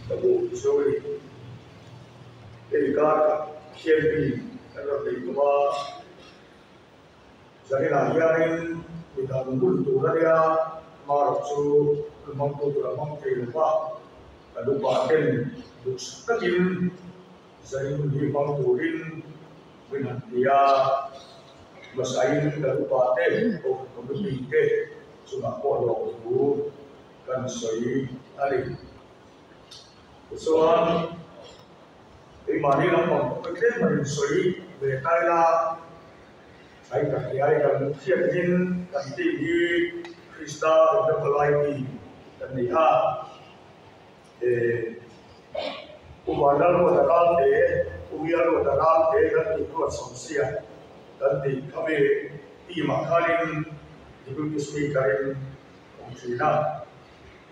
the book story. They got camping and the Kuba Zanina Yarin with a Munduraria, Marchu, the Mongo to the Monkey Lupa, a Lupa, looks again, Zain Himangurin, Winantia, Masain, the Lupa, of community, so not all of you can say, Ali. So on. Thì mà đi làm một cái kết mà suy về tai la hay cả cái ai cần thiện nhân cần tìm như Krista được cái loại gì cần gì ha để cũng vào đó rồi đó để cũng yêu rồi đó để cần tìm cái sống xia cần tìm cái về đi mà khai lên thì cũng cái suy cái cũng chỉ là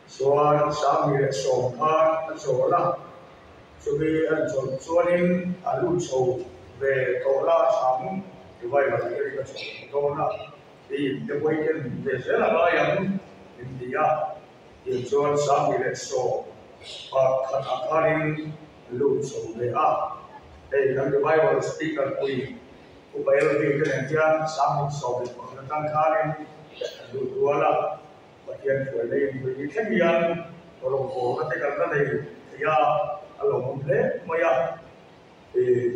số sáng ngày số ha số là so we and so in alu so về tola sam thì vậy là cái tola thì cái quay cái về sẽ là bao nhiêu India thì so sam thì so và khát khát alu so về đây là cái Bible speaker quy của Bible cái này kia sam so về và tăng khát alu tua là và hiện tại đây với cái thiên nhiên của lòng hồ nó cái này thì alo một lẽ maya thì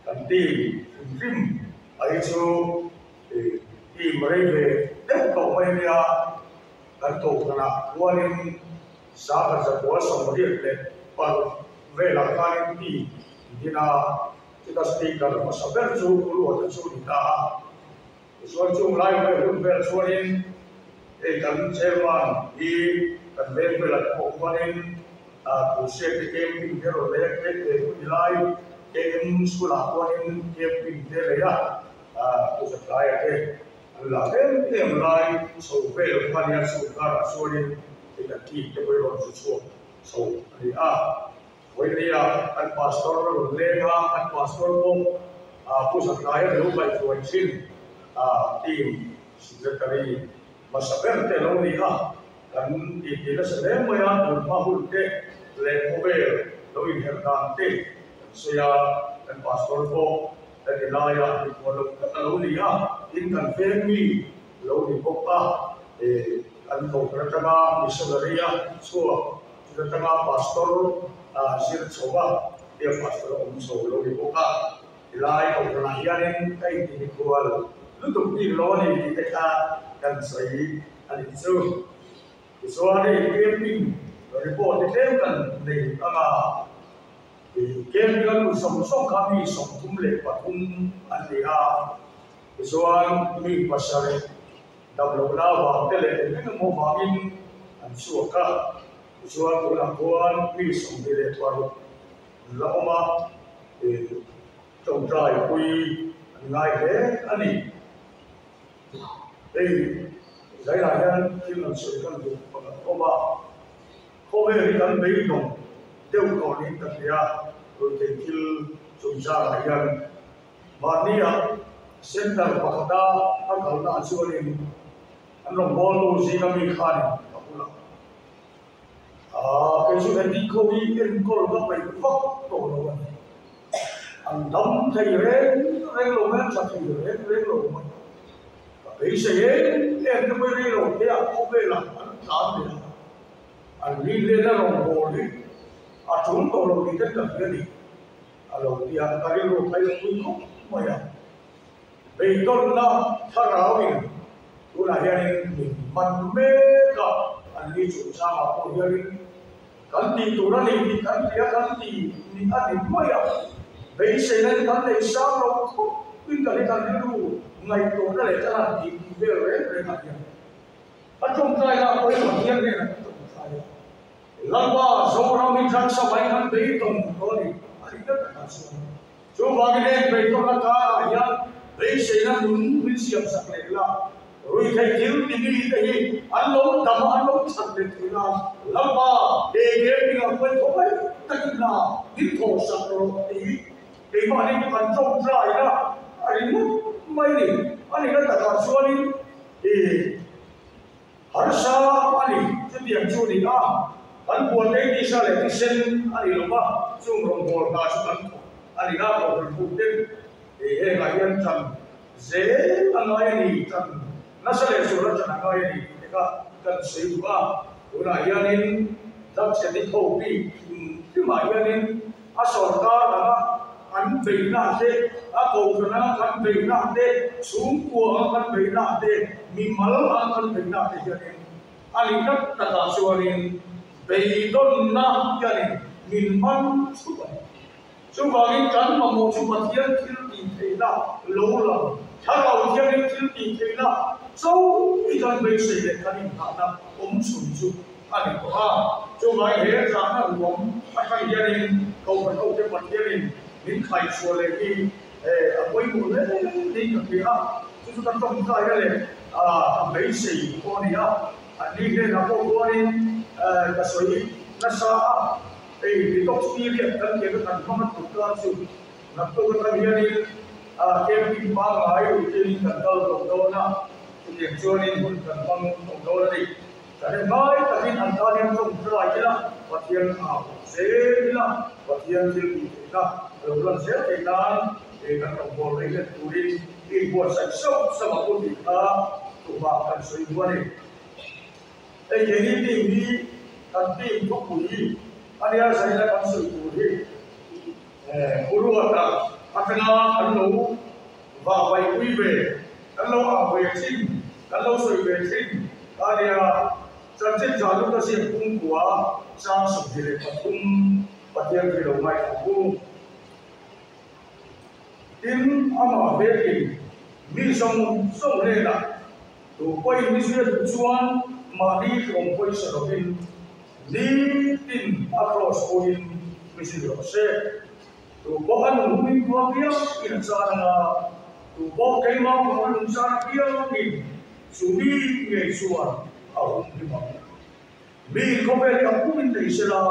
cần tìm phim ấy số thì tìm mấy về đất tổ mấy nhà cần tổ cái nào quan đến sao phải sẽ có sống riêng để và về là cái gì thì là kita speaker mà sao biết số luôn số thì ta số chung lại về luôn về số đến thì cần xem mà đi cần về là một quan đến to share the camping there or there, the live game school aquarium camping there, to supply it. Allah, them live so well, funny so car, so in the keep the way on so they are when they are at pastor, Lega, at pastor, to supply it, look like to achieve team, secretary, must have been only dan di dalam maya bermahul ke lekober loin herdan saya dan pastor ko dan ilaya di kolom katalonia inkan family lo di kota anto pertama misionaria so pertama pastor sir coba dia pastor so lo di kota ilaya ko kelahiran kai di kual lutuk di lo ni kita dan saya alizu so ada camping report itu kan di tengah camping kan usung kami songkum lepatum andia soal mi pasar double lawa tele ini mau bangin ansuaka soal kulan mi song di leparu lama tongtrai kui ngai le ani giải lại nhân khi làm sự cần dụng và có ba có về đi cần mấy đồng tiêu cầu đi tập ra rồi thì khi dùng ra lại nhân mà đi xem là bậc đa các cậu đã chưa đi anh làm bom đồ gì nó bị khai không là cái số này đi câu đi cái câu nó phải vấp tổ nó anh đóng thầy rèn lồng men sạch thầy rèn lồng men bây giờ em cái mới đi rồi thế không về là anh làm gì anh đi lên là lòng hồ đi chúng tôi làm gì tất cả cái gì rồi thì anh ta đi rồi thấy tôi không mày bây giờ là thằng nào mình tôi là mình mình mê cả anh đi chỗ xa mà tôi giờ cần gì tôi nói đi cần gì mình ăn gì mày bây giờ nên cần gì sao nó không biết cần gì luôn ngày tổ đó để cho làm gì về rồi mà ở trong tay là có một thiên này lần ba số nó mình rằng sao vậy hắn bị tổng có đi anh rất là sâu số vào cái đêm bị tổng là cả nhà bây giờ nó mình siêu sắc này là rồi thầy thiếu thì đi cái gì anh lỗ tầm anh lỗ sắc này thì là lần ba để mình làm quen không ấy tất là những thổ sắc rồi thì mà đi còn trong trái đó anh mấy đi anh ấy đã đặt số đi thì harusnya anh ấy cái tiền số đi an buồn đấy đi sao lại đi sen anh đi lắm á chung rồng bò ta chung anh đi ra bò mình phụ đến thì hệ là yên trần dễ anh nói đi trần nó sẽ lên xuống trần anh nói đi cái cần sử dụng à rồi là yên nên rất sẽ đi thâu đi chứ mà yên nên sọt ta là anh bị nát thế cầu cho nó anh bị nát thế xuống của anh bị nát thế mình mal anh bị nát thế cho nên anh rất là xua nên bị đôn nát cho nên mình ăn suốt ngày cắn mà một chút mà thiên thiên tình thế nào lâu lắm thà lâu thiên thiên tình thế nào sâu ít hơn bị sự để cái mình làm sụn sụn anh có suốt ngày hết ra nó uống anh gia đình cầu phần ông cái phần gia đình đến khai xua lên đi quay một lên đi được gì á chúng ta không sai cái này mấy sự con này á đi cái nào có đi cái suy nó sao thì tốc đi liền cần cái thành phong tục cơ sự lập tôi cái gì đi cái phim ba ngày trên cần đâu na thì điểm cho nên cũng cần phong tục đâu đi cái này nói cái gì anh ta đem không ra chứ là và thiên ảo dễ là và thiên thiên bị thế là rồi lần dễ thì ta thì các đồng bộ lấy lên tụ đi thì buồn sạch sâu sao mà con bị ta tụ vào cần suy quan này đây cái gì đi cần tìm thuốc bụi anh em sẽ là con sự bụi bụi là anh ăn nấu và quay quy về ăn lâu ở về sinh ăn lâu rồi về sinh anh em chân trên giờ lúc đó sẽ cung của sang sủng thì để tập trung và tiền thì đầu ngày tập trung tin âm ở bên thì mi sông sông lên là đủ quay mi xuyên chuan mà đi không quay sở bên đi tin across point mi xuyên được xe đủ có anh mình qua kia hiện ra là đủ có cái máu của anh ra kia nhìn xuống đi nghề xuân ở vùng đi mà vì không phải là cũng mình thấy sẽ là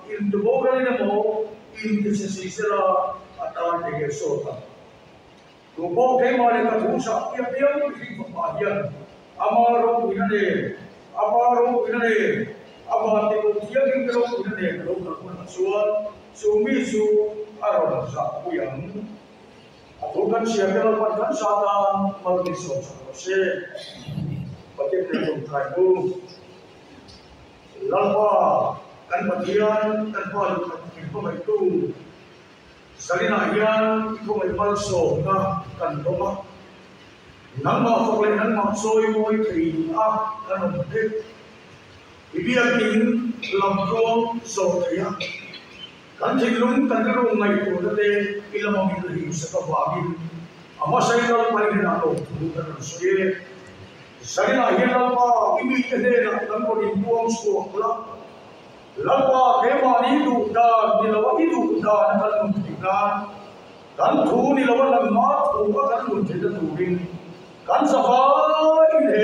in từ bộ cái này một in từ sẽ là ở tại cái số đó đủ bộ cái mà để cả thủ sắc tiếp tiếp thì không phải hiện amaro ini apa tipu dia yang terus ini terus berkuasa suan sumi su arah sak yang atau kan siapa yang pada satan manusia se pakai terus kayu lalu kan bagian kan pada itu salinayan itu memang soalnya kan rumah nama soalnya nama soal moi thì kan memang bây giờ tính làm công sổ thấy à, kan chỉ luôn kan cái rumah itu tadi ilmu itu hidup sekali, amma saya kalau paling enak loh, bukan saya nak hilang apa, ini kita nak kan kau dibuang sekolah, lalu kemana itu dah, dilawan itu dah, kan mungkin kan tu dilawan lemah, tu kan mungkin turin, kan safari ini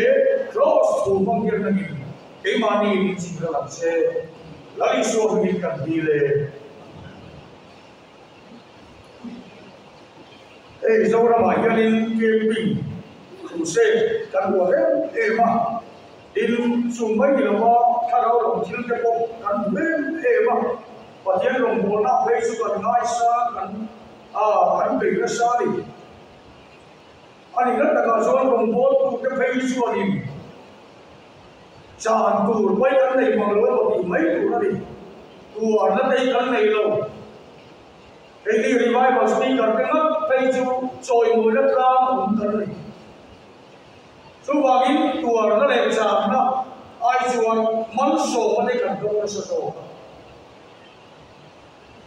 close tu mungkin lagi. Cái mà đi chỉ là làm xe lấy số mình cần đi lên dâu ra ngoài cho nên cái bình thủ xe cần của hết mà đi xuống mấy người là thay đâu đồng chí cái bộ cần bên mà và tiếng đồng hồ nào đây số cần nói xa cần bình nó xa đi anh rất là có số đồng hồ cái phê số đi chọn tủ mấy cái này mà lối thì mấy tủ nó đi tủ nó đây cái này rồi cái đi revival speaker cái mắt cây chú rồi mùi đất ra cũng cái này số vào cái tủ nó đẹp giảm đó ai chuan món sổ ở đây cần đâu sổ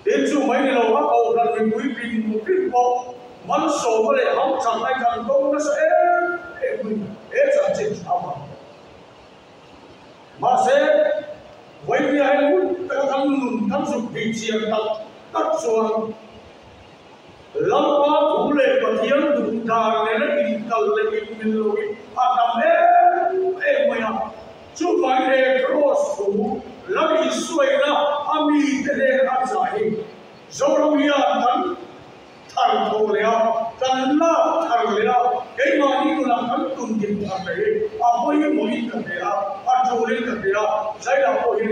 đến chú mấy cái lầu bắt đầu là mình quý bình một cái bộ món sổ có thể học chẳng ai cần đâu nó sẽ mình chẳng chịu sao mà sẽ với người hay muốn thăm dục vị trí các chuồng lâm qua thủ lệ và thiên đủ đàn này nó in cầu lệ in mình lùi tầm mày chú phải để cross thủ lâm in xuôi ra ami cái này ăn giải dấu đông ya thằng thô leo cần lao thằng leo cái mà đi làm thằng tuần tiền thằng đấy mỗi mỗi cái đấy chú lên cái đấy giải là mỗi cái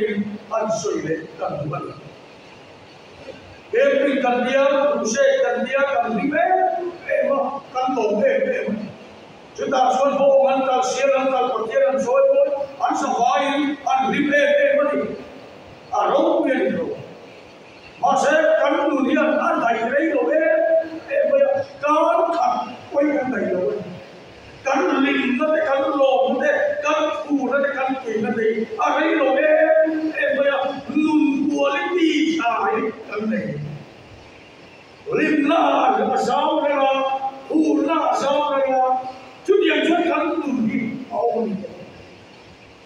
ăn xuôi cần bận em mình cần dia cũng sẽ cần dia cần đi về em cần tổ em chúng ta xuân hô ngăn ta xia ngăn ta còn kia làm soi thôi ăn sầu vai ăn đi về em đi à rốt tiền rồi mà sẽ cần người đi ăn thầy đấy rồi em bây giờ cần khẩn quay ăn thầy rồi cần linh nó để cần lộn nó để cần phù nó để cần quỷ nó để à đấy rồi em bây giờ lùn của lên đi xài cần này linh là sao đây là phù là sao đây là chút điểm chút cần lùn đi ông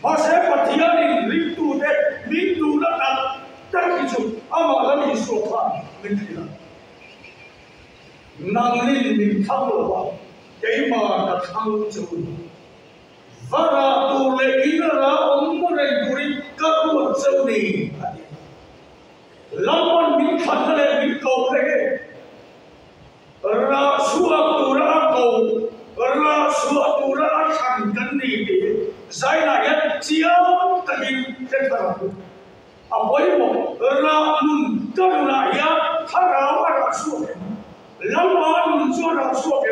mà sẽ bắt thiên linh linh tu để linh tu nó đặt tất cả chúng ama là mình số phận linh gì là năng linh mình thắng rồi cái mà đã thăng trừ và là tù lệ ý là ông có rèn tù đi các ruột sâu nì lắm con mình phận lên mình cầu thế ra xua tù ra cầu ra xua tù ra khẳng cân nì giải lại nhất chiếu ta hình trên thằng à với một ra nun cân lại thả ráo ra xua lắm mà nun xua ra xua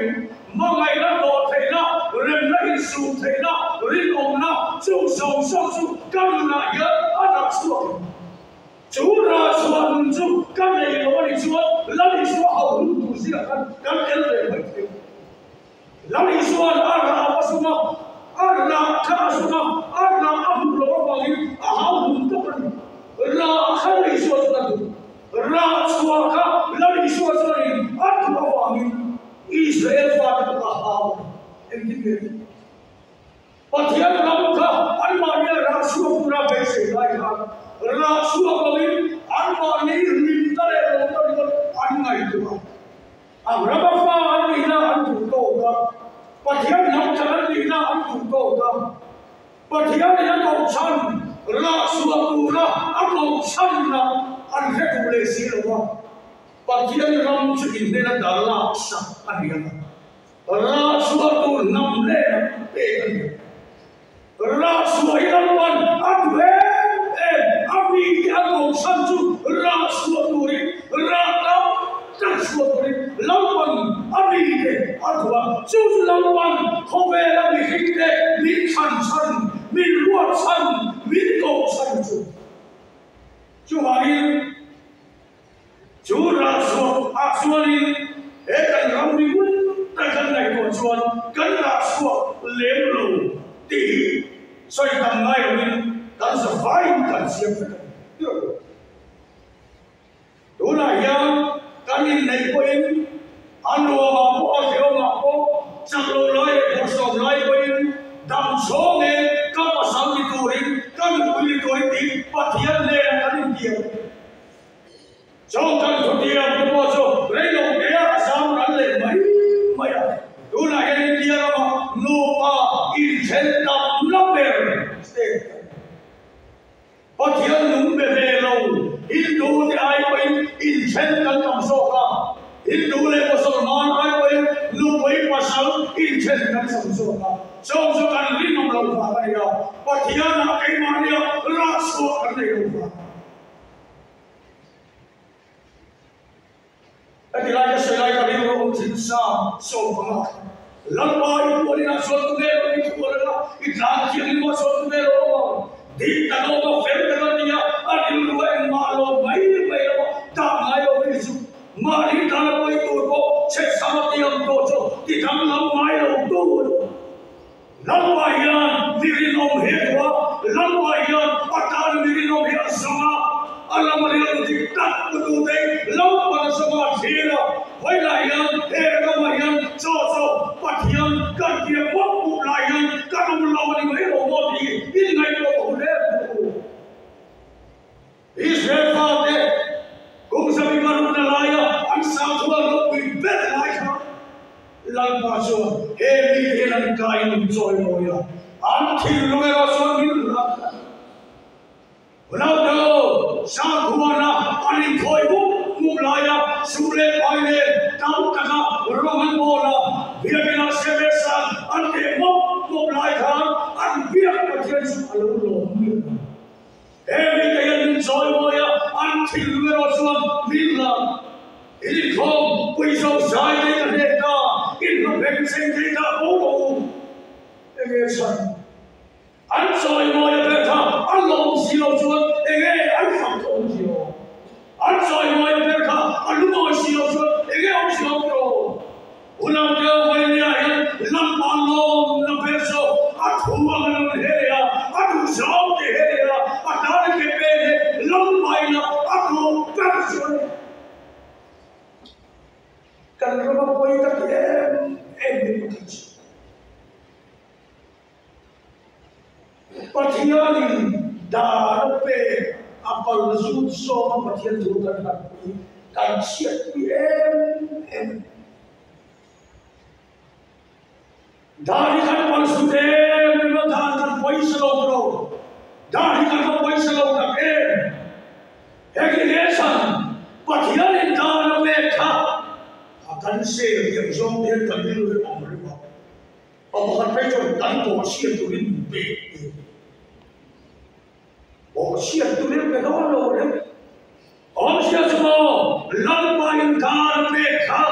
mà ngày đó đồ thầy nó rèn lấy sưu thầy nó riêng ông nó sưu sầu sâu sưu cân lại nhớ ăn xuống chú ra xuống chú cân này nó đi xuống lấy xuống hậu lũ tù gì là cân cái này phải thiếu lấy xuống ăn là apa semua ăn là khá semua ăn là ăn lỗ vào đi hậu lũ tất cả là khá lấy xuống là ra xuống khá lấy xuống là ăn lỗ vào đi Israel phát được hào em tin nghe và thiên long cả anh mà nhớ ra xuống ra về sẽ lại hàng ra xuống là đi anh mà nhớ mình ta để làm ta đi anh ngày đó anh ra bao pha anh đi ra anh chủ tổ đó và thiên long cả anh đi ra anh chủ tổ đó và thiên long cộng sản ra xuống ra anh cộng sản là anh sẽ cùng lệ sĩ rồi Bagian ram cuci ini adalah sah adian. Rasuatu enam lem pekan. Rasuatu ilawan adwe api aku sanju rasuatu ini ratam rasuatu ini lawan api ini adwa juz lawan hobe lagi hikde min san min luar san min kau sanju. Cuma ini chú ra xuống xuống đi để cần không đi quên tại cần này của chuột cần ra xuống liếm lù tỉ xoay tầm ngay ở bên cần sẽ phải cần xiêm được đủ này nhá cần nhìn này quên ăn đồ mà có thiếu mà có chắc lô lái có sòng lái quên đâm số nghe các bà sáng đi tù đi các người đi tù đi và thiên lên cần đi nhiều trong căn thuộc địa của bộ số lấy đồng đế sao gắn lên mấy à đủ lại cái địa mà nô pa in trên đầm lấp bể và thiên đúng về lâu Hindu thì ai quên in trên căn đầm số cả Hindu lấy bộ số man ai quên nô quên qua sáng in trên căn đầm số cả trong số căn linh nông lâu và cái nào và thiên là cái mà đi ra số cái này lâu thì lại cái lại cái điều ông chính sao sâu bằng lần bao nhiêu năm sâu tu về rồi tu rồi đó ít làm chuyện gì mà sâu tu về rồi đi ta đâu có phép ta đâu nhá anh đi rồi mà lo mấy rồi ta ngay rồi bây giờ mà đi ta đâu có tu có chết sao thì ông tu cho thì thằng lâu mai rồi tu lần bao nhiêu đi ông hết quá lần bao nhiêu bắt ta đi ông hết sao Allah melihat kita betul laut pada semua sila. Walayan, kemayan, so, patian, kerja, waktu layan, kalau melawan ini robot ini ngai boleh. Israel fate, kung sabi baru nalaya, ang sakwa lebih berlaya. Lampaso, helang kain joy moya. Antil lumera sonin. Lalu sang kuana paling koibu mulaya sule paine tahu taka roman bola dia kena sebesan ante mo mulai kan an biar kerja alu lo. Kaya din joy moya thil me ro chuan min la in khom pui so sai dei ka ne ta in lo pen sen dei ta o lo ege san an soi mo ya pe tha an lo si lo chuan ege an pham thong si lo an soi mo ya pe tha an lu mo si lo chuan ege om si lo pro ulam de wai ne ya lam pa lo na pe so a thuma lo he ya a du so de he ya a ta ke pe ne lam pai na a ko ka so kan ro ko i ka em ni ko chi Pathianin darape apal nasud so pathian tu kan siat em dari kan pal sude memang dan kan pois lo bro dari kan pois lo tak Heginesan pathianin darape kha akan se yang zong dia kan dilu omriba apakah pejon dan ko siat tu be Oh, siap tu dia berdoa loh. Om siap semua. Lampain dar pekha,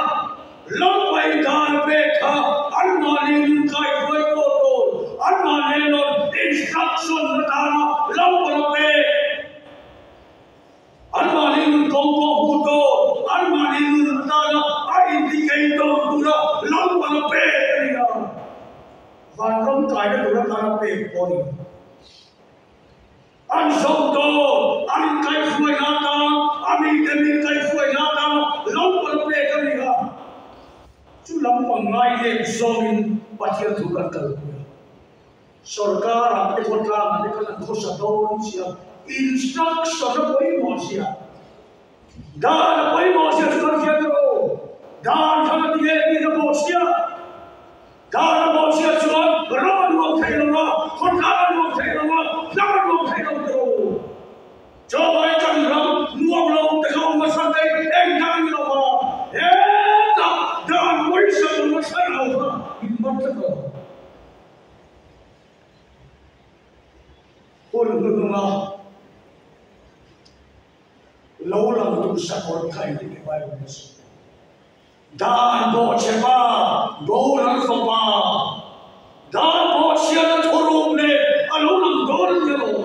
lampain dar pekha. Anmalin kai koi kotor, anmalin instruction natana lampang pe. Anmalin kongko kotor, anmalin natana indicator pura lampang pe. Vanrom kai na pura kana pe poni. An song to, an kai fuai nata, ami demi kai fuai nata, lampang pe kami ha. Chu lampang ngai le zongin pathian tu kan kal. Sarkar ap ekota ane kan khosa don sia instruction na koi mo sia. Dan koi mo sia kan sia to. Dan thang die ni na mo sia. Dan mo sia chuan ron mo thai lo, khota mo thai lo, lam mo thai lo. Cho ai cần lòng nuông lâu để không mà sang đây em đang lo mà hết tập đoàn quấy sự nó sẽ nào mà mất tất cả con người mà lâu lòng tu sa còn khai thì cái bài này đàn bộ chế ba đô lăng phong ba đàn bộ xe nó thô rùm nè lâu lòng đô lăng như rồi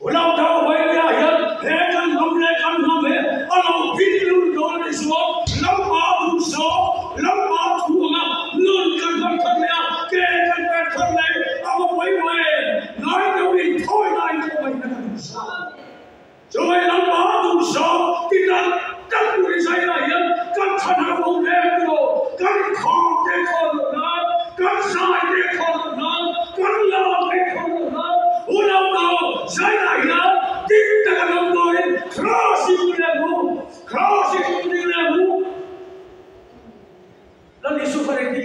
Ulang tahu baiknya ya, hekan nomle, alam pinjul don iswap, lambat so, lambat huwa, nun kan kerja, kekan kerja, apa baik, naik kami thoi naik kami nak sah. Jadi lambat so, kita tak boleh saya ya, kan tanah boleh tu, kan kau dekor na, kan saya dekor na, kan lawan dekor na, ulang tahu saya ya, kita kan nonton crossing level, lalu super ini,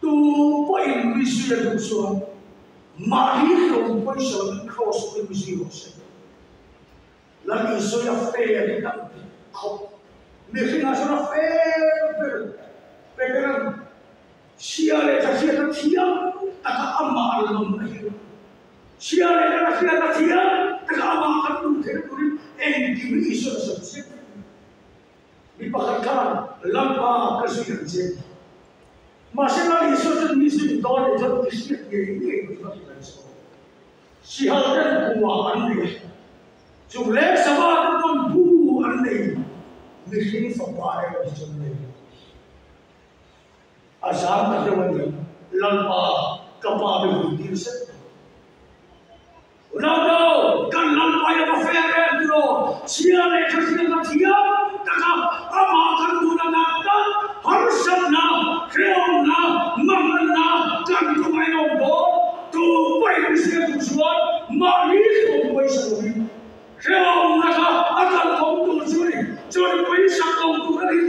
tu poin misi yang tu mahir tu poin soal cross misi tu, lalu soal fair kita, kau, mungkin asal fair, pegang siapa tak siap. Tak amal lagi. Siapa tak siap, tak amal kan tu engkau isu sebab dipakai lampa kesulitan je. Masih lagi isu tu misi doa itu istiak ini siapa kuat anda. Jumlah sebab pun bu anda misi sampai macam ni. Asal tak ada lampa kapal berhenti set. Ulang kan lampa yang berfirman tu, siapa yang siap, tak akan guna nafta, harusnya, kerana, mana kan tu main bola, tu baik mesti tujuan, mari tu baik sekali. Kerana akan kau curi baik sekali kali.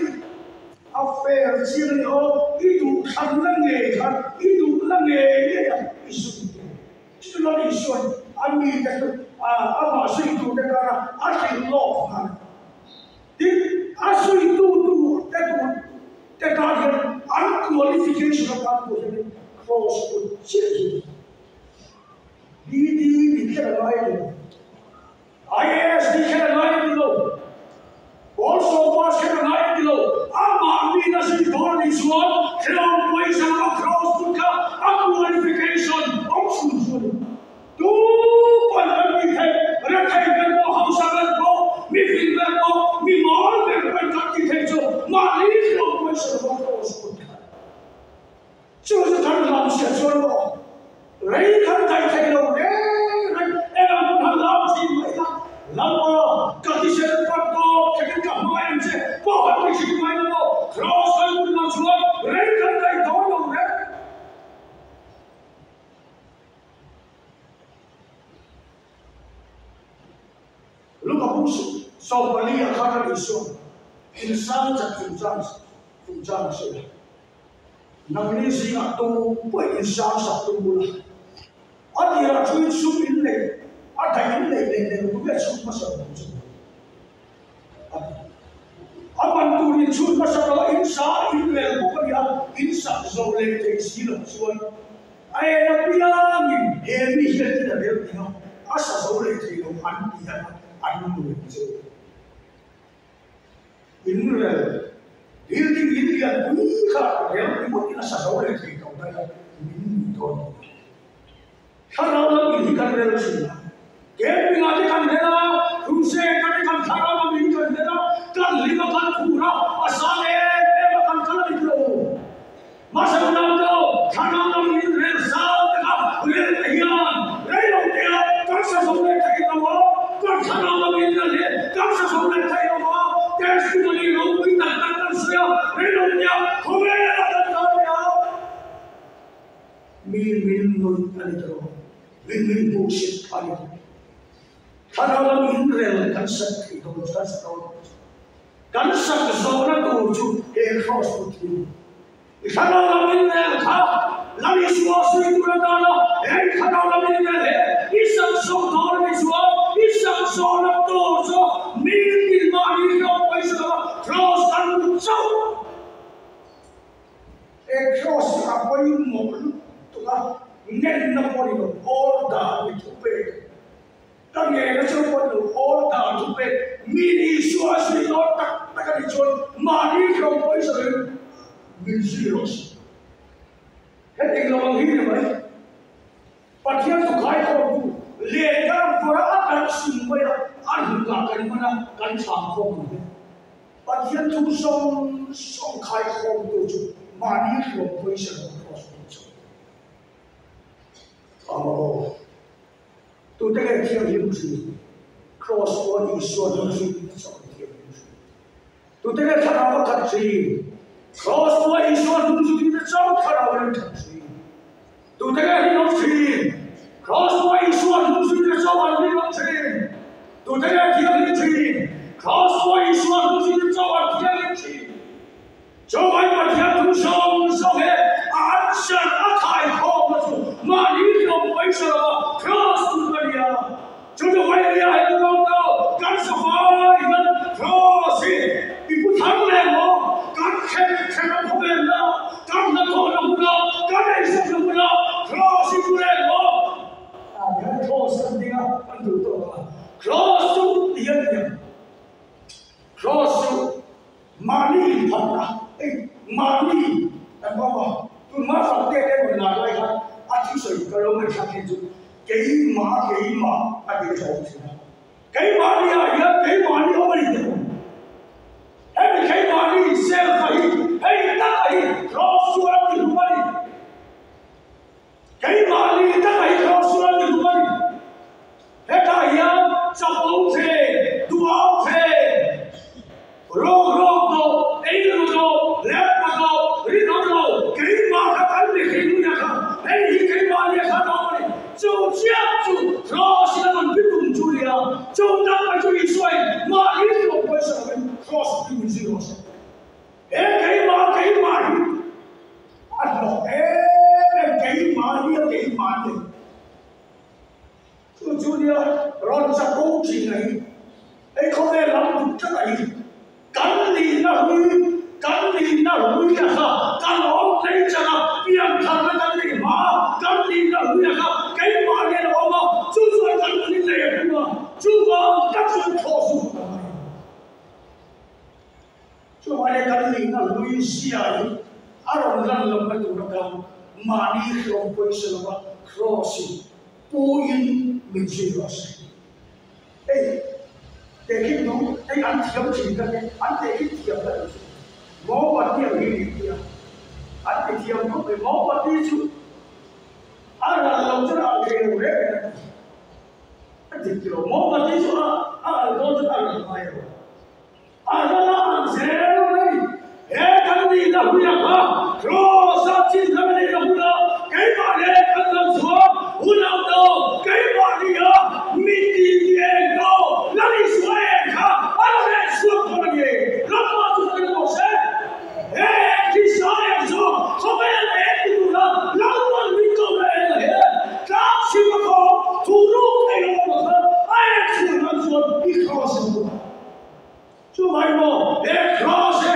Affair siapa itu kan lagi kan itu lagi isu itu lagi isu ani itu apa sih itu negara asing law kan di asu itu tegakkan unqualification of that cross to change DD di kena lain, IAS di kena lain dulu, also was kena lain dulu. Ama ni nasi dorang isuan, kena poin sama cross buka, qualification option dulu. Tu pandang ni hai, rakai berbo, hausa berbo, mifin berbo, mimol berbo kaki kejo, malik lo poin sama cross buka. Cuma kan dalam siapa lo, rai kan kai kai lo, rai, elam kan dalam si mereka, lama kaki serpat ko, kaki kamayan je, pohon kaki kamayan lo, cross kan dalam suat, rai kan kai doang lo, rai. Lu kapus, sopalia karena isu, insan jadi funjang sih. Namanya sih atau buat insan satu bulan. Ada yang cuy ini, ada ini bukan cuma satu. Apa tu cuma satu insan ini bukan yang insan zolek tekstil suan. Ayat bilang ini tidak berarti asal zolek tekstil anu itu. Ini Ini yang punya yang ibu ini asal oleh kita orang ini tuan. Kalau orang ini kan relasi, kami ngadakan dera, rusek ngadakan cara kami ngadakan dera, kan lima kan pura asalnya kan kalau itu. Masa orang tu, karena kami ini relasi, kan relasian, relasian, kan sesuatu kita mau, kan karena kami ini relasi, kan sesuatu kita mau, testimoni orang kita kan siapa, relasinya, kumela kan siapa, min itu. Min bullshit kali. Kalau Israel kan sakit, kalau kan sakit zona tujuh cross tujuh. Kalau Israel kah, lalu suatu itu berada, kalau Israel isak zona isak zona tujuh, min mani kau Israel cross kan tujuh. Cross apa yang mau tu lah. Nên nó có điều all down with the các nghề nó chưa có điều all down to pay mini xóa suy nó tất cả đi chôn mà đi không có sự mình serious hết tình là bằng như vậy và thiên tục khai không liền các vừa ăn xin bây giờ ăn cả cái mà cái sản không và thiên tục xong khai không được chứ mà đi không có sự tôi thấy cái theo những gì cross body số những gì sao theo những gì tôi thấy cái thằng nào thật gì cross body số những gì sao thằng nào vẫn thật gì tôi thấy cái những gì cross body số những gì sao vẫn thật gì tôi thấy cái theo những gì cross body số những gì sao vẫn theo những gì cho vậy mà theo chúng sao hết ăn sơn ăn khai không mà đi không phải sợ cross tu dia chúng tôi phải đi hay không đâu cắn sập vai cắn cross đi cũng thắng lên mà cắn khen nó không lên đâu cắn nó không đâu cắn này sẽ không đâu cross đi lên mà cái cross đi ra ăn được rồi cross tu dia cross mà đi thật là mà đi em bảo tôi mà phải cái mình làm lại ha chỉ sử cái đó mình xác định kỹ mà anh bị thấu chứ kỹ mà đi à kỹ mà đi không có gì hết kỹ mà đi xem phải hay tất ấy cross xuống thì đúng không kỹ mà đi tất ấy cross xuống thì đúng không hết cái gì trong ống xe đua ống xe rô đồ ấy đồ lép đồ rít đồ kỹ mà các anh thì kỹ như vậy哎，你可以把你看到的，就这样就cross他们不动住了，就当就一摔，马一就会上面 cross 不是 cross， 哎，给马，啊喏，哎，给马的，就呢，让这公平嚟，哎，佢哋諗唔出嚟，緊練啊佢。กันดีนะรู้ยังครับกันร้องเพลงจะครับเพียงทำแล้วกันดีมากันดีนะรู้ยังครับไก่มาเนี่ยเราเอามา lui siai aron lan lam na tu na mani from poisela crossi puin min silos ei tekin no ei an thiam chin ka an tekin thiam da mo pa ti ni ni an te thiam ko mo pa ti chu ara lo tra ke re an te kilo mo pa ti chu a lo tra a mai ro ara zero nei e kan ni la hu ya ka cross a chin ka ni la hu la kai ma le kan lam so hu na do kai ma ni ya mi ti ye go la ni so e ka ara le so ko ni la ma tu ka mo se e ki so e so so be le ti tu la la ma mi ko le he ka si ma ko tu ru kai lo ma ai si ma so i cross so mai mo e cross e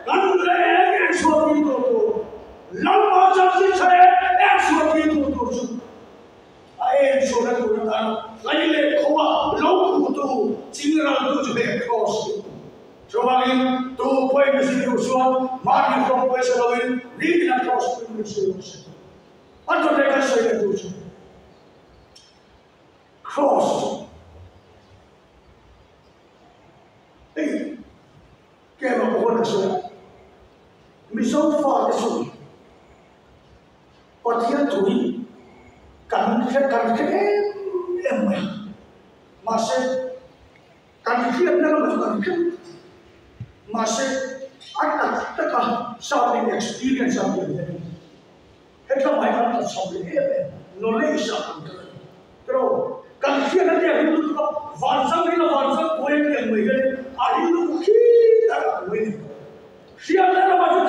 kan le e so ti to lam ma cha si che e so ti to so ai so na to na lai le ko wa lo ku to jing ra to je be cross so mai to poi me si to so ma ni from poi se lo in ni na cross to me se anto de ka se le to cross ei que é uma boa pessoa. Missão fora de sua. Pode ir tudo. Kan que é mais. Mas kan que é não mas kan que. Mas até que sabe experience sabe. É que vai para sabe é knowledge sabe. Pero kan que é não é isso varsa कोई नहीं है आदि लोग किधर हुए सिया ना बाजू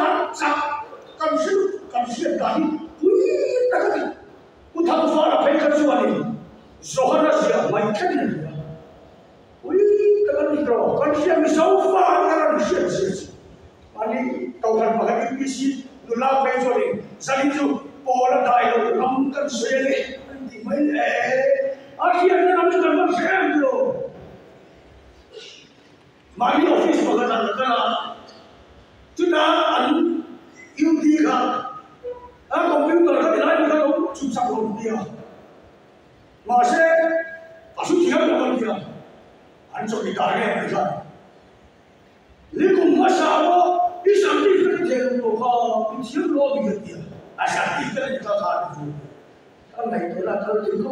कंसिल दाही पूरी तरह उठा फुआरा पे कर सुवाली जोहरा सिया माइकल नहीं पूरी तरह निकलो कंसिल मिसाउ फुआरा कर सिया मानी तौर पर किसी दुला पे जोड़ी सलीजू पोला दायलो हम कर सेले दिमाग है आखिर में हम कर सेम लो माली ऑफिस बगल लगना चुना अन यूटी का कंप्यूटर का इलाज का चुपचाप हो दिया मासे असु किया बगल दिया अंचो निकाले ऐसा लेकिन मसालो इस अंतिम के जेल को का इसी लोग भी दिया अशांति के लिए का अब नहीं तो ना कर देखो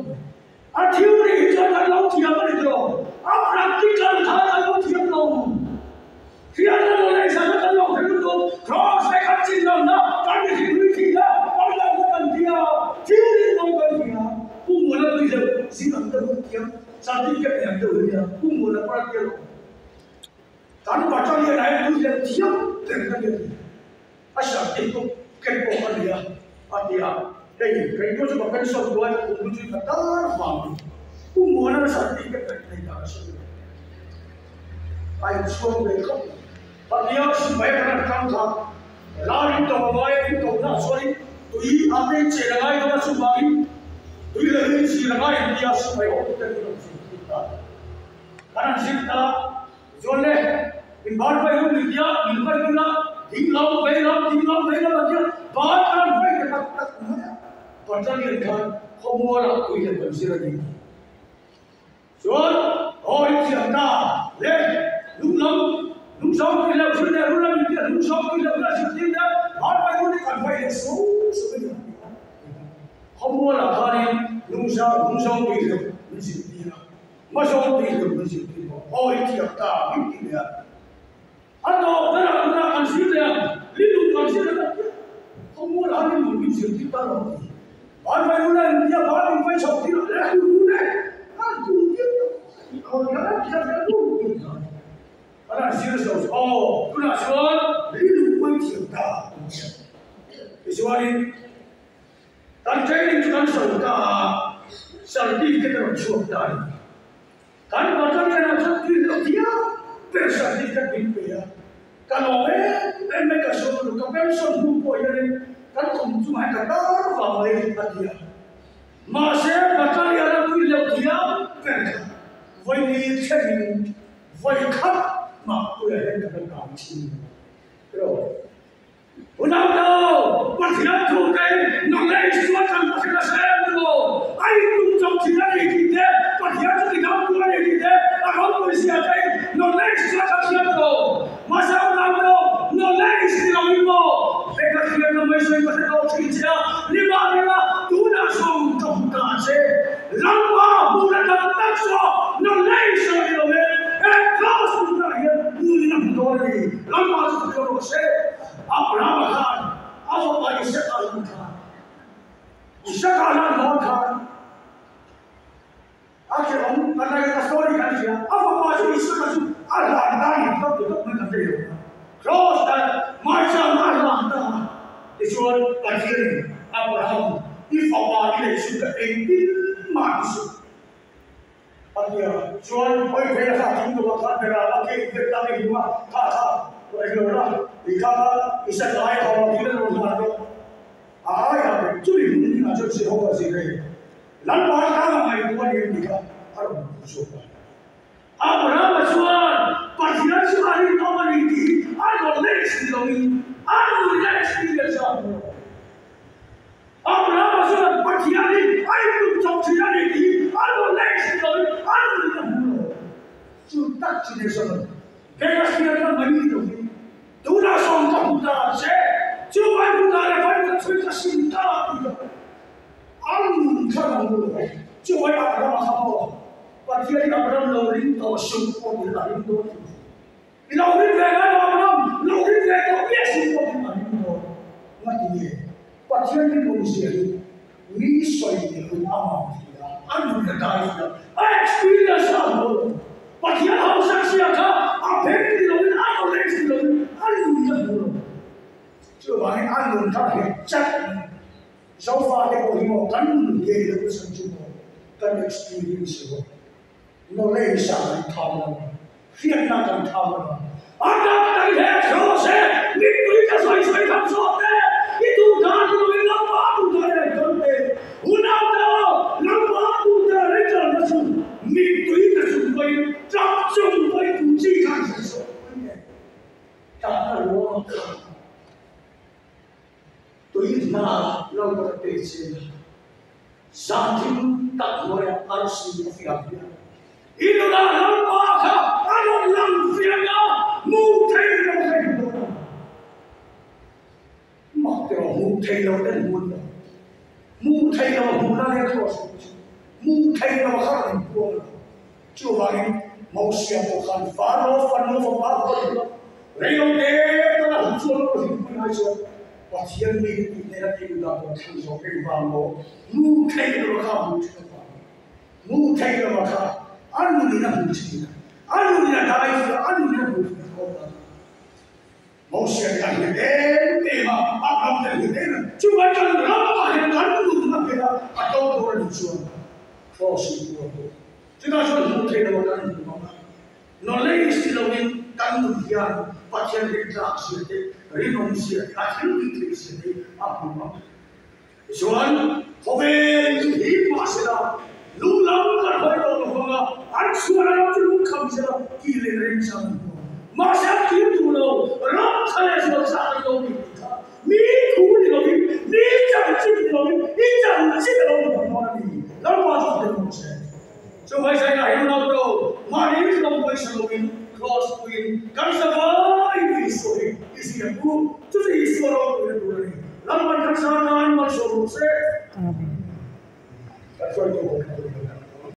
आ थ्योरी जो ना लोग किया बने दो अब प्रैक्टिकल था ना लोग किया लो किया ना लोग ऐसा ना लोग फिर तो क्रॉस में खर्ची ना कांड की हुई थी ना और लोग कर दिया थ्योरी लोग कर दिया तुम बोला तो जब सी अंदर को किया शादी के अंदर हो गया तुम बोला पड़ा के लो कान बचा लिया नहीं तुझे थिया देखना नहीं अशांति को के को कर दिया और दिया कहीं तो जो बकरी सब हुआ है वो मुझे कतार मांगी वो मोहना में शादी के नहीं जा सकते आई छोड़ गए को पर यह मैं करना काम था लारी तो हमारे तो ना सॉरी तो ये आपने चेलाई तो सुबाई तो ये लगे सी लगाई दिया सुबाई हो तो कारण सिर्फ जो ने इन बार पे हो दिया इन पर दिया तीन लाख दिया बात कर भाई तक Contoh ni kan, kamu orang tu yang bersirah ni. Soal, oh itu anda, le, lung sahur kita sudah rulang kita, lung sahur kita sudah sudah, apa yang kita kan baik so sebenarnya. Kamu orang kan lung sahur kita bersirah, masuk kita bersirah. Oh itu anda, itu dia. Atau benar kan sudah, lindung kan sudah. Kamu orang ni mungkin bersirah lagi. और मैं उन्हें इंडिया बाहर इनवाइट करती हूँ लेकिन उन्हें हाँ कुंती और यार क्या कुंती अरे सीरियस हो ओ तूने सोच लिलू कोई चिंता इस वाली ट्रेनिंग kan सोचता सर्टिफिकेट और छोड़ता है kan बता दिया ना सर्टिफिकेट दिया फिर सर्टिफिकेट बिल पे यार kalau mereka suruh ke pensiun buku ini kan cuma kata bahwa ini dia masih bakal ada tu dia mereka वही training वही खत माँ को यह करना काम थी तो Unang daw, paghilang tutay, nang naisuat ang pakilasayan mo, ay tutong sila ikite, paghilang sa tinampuan ikite, ako po siya kayo, nang naisuat ang siya mo, masaw lang mo, nang naisinawin mo, teka siya na may sa'yo pasagaw siya, lima, tunasong kaputase, lampa, mula ng takso, nang naisinawin, at kaos mo na yan, muli ng butori, lampa sa pagkakose, Abraham kan, apa bagi sekali kan, sekalan non kan. Akhirnya karena kita story kan dia, apa bagi sekali Allah dari itu mengerti. Terus dan macam Allah dah, Tuhan akhirnya Abraham ifawah ini sudah ingin masuk. Akhirnya Tuhan boleh berkata itu bukan berarti kita tidak dua kata. Regular, ikaw isa tayo ang mga kinalulado. Ay, actually, hindi na siya si Jehovah sige. Lampang ka nga may tuwan yung hindi ka. Araw mo puso ka. Abraham asuan, pagsiyan siya rin ang maniti, ano next nilawin, ano next nilawin. Abraham asuan, pagsiyan rin, ay tutong siya rin, ano next nilawin, ano nilawin. Suntak siya rin. Kaya siya rin manito. Tuna song kaputaan siya. Cuma putaan ay may kasinta. Ang kanang cuma Abraham ako. Pati ay Abraham laurin to sumpo ilalim do. Ilaurin vega Abraham, laurin vega yesin ko ilalim do. Mati pati ay mo siya. Ni soy ni ama. Ano na tayo? Ay experience ako. Pati ay ako saksiya ka. Apeng dilawin ako next dilawin. Coba ni anu tak hecak. So far they go himo kan dia itu sentuh kan experience itu. Knowledge akan tahu, fear akan tahu. Ada dari hecak se, itu kita saya kan sote. Itu dah tu lampa tu dah konte. Unau dah lampa tu dah rekan masuk. Itu kita supaya tak supaya kunci kan sesuatu. Tak ada Tuhin na lang pagkatensya. Sa ating takmoya arsi na fiyagya. Ino na lang ka, ano lang fiyagya, mutay na kayo. Makatira, mutay na kayo muna. Mutay na muna na ito. Mutay na makarin po. Chubangin, mausya po kan, fano, Rayon de na husul ko hinayso. Pasiyan ni nila kinuha ko sa pagbabago. Mukay na makabuti ka. Mukay na maka. Ano nila buti nila? Ano nila tayo? Ano nila buti ko? Moshe ka hidden, tema, apam ka hidden. Cuma kan ramah yang kan lu nakira atau orang jual. Fosi ko. Tidak soal mukay na maka. Knowledge silawin kan yan. Pasiyan kita sih. Renuncia a Cristo apa Joan Hoven Hipasila Lulang Karhoyo Honga Ansura Lukam Sila Kilin Rinsan Masa Kirulo Ramkale Sosalo Mi Kuli Mi Jamchilo Mi Jamchilo Lamas Demonse So I say I don't know my information Cross Queen Kansavai Isoi is here to the Isoro. Laman Kansanan Masoro.